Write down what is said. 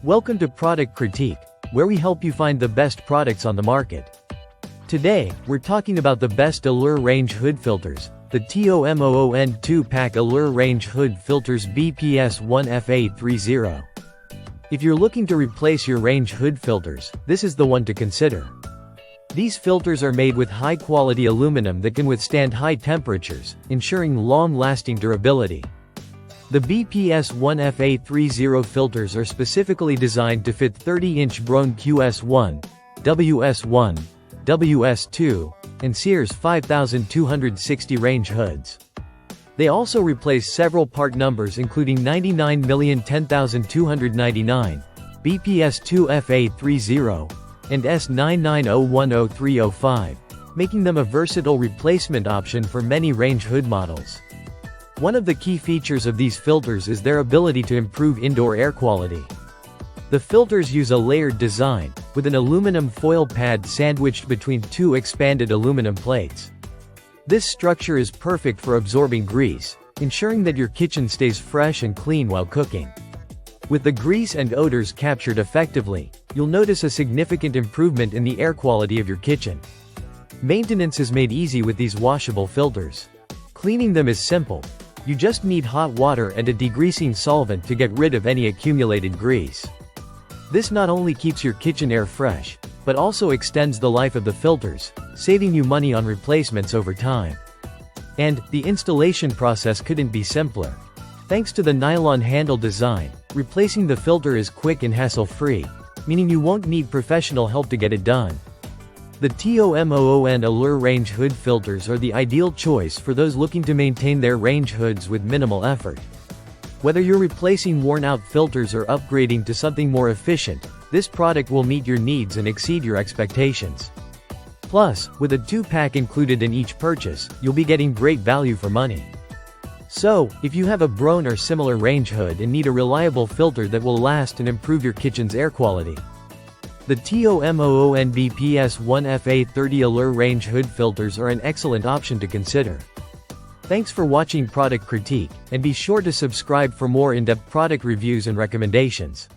Welcome to Product Critique, where we help you find the best products on the market. Today, we're talking about the best Allure Range Hood Filters, the TOMOON 2-pack Allure Range Hood Filters BPS1FA30. If you're looking to replace your range hood filters, this is the one to consider. These filters are made with high-quality aluminum that can withstand high temperatures, ensuring long-lasting durability. The BPS1FA30 filters are specifically designed to fit 30-inch Brown QS1, WS1, WS2, and Sears 5260 range hoods. They also replace several part numbers including 99010299, BPS2FA30, and S990100305, making them a versatile replacement option for many range hood models. One of the key features of these filters is their ability to improve indoor air quality. The filters use a layered design, with an aluminum foil pad sandwiched between two expanded aluminum plates. This structure is perfect for absorbing grease, ensuring that your kitchen stays fresh and clean while cooking. With the grease and odors captured effectively, you'll notice a significant improvement in the air quality of your kitchen. Maintenance is made easy with these washable filters. Cleaning them is simple. You just need hot water and a degreasing solvent to get rid of any accumulated grease. This not only keeps your kitchen air fresh, but also extends the life of the filters, saving you money on replacements over time. And, the installation process couldn't be simpler. Thanks to the nylon handle design, replacing the filter is quick and hassle-free, meaning you won't need professional help to get it done. The TOMOON Allure Range Hood Filters are the ideal choice for those looking to maintain their range hoods with minimal effort. Whether you're replacing worn-out filters or upgrading to something more efficient, this product will meet your needs and exceed your expectations. Plus, with a 2-pack included in each purchase, you'll be getting great value for money. So, if you have a Brown or similar range hood and need a reliable filter that will last and improve your kitchen's air quality, the TOMOON BPS1FA30 Allure Range Hood Filters are an excellent option to consider. Thanks for watching Product Critique, and be sure to subscribe for more in-depth product reviews and recommendations.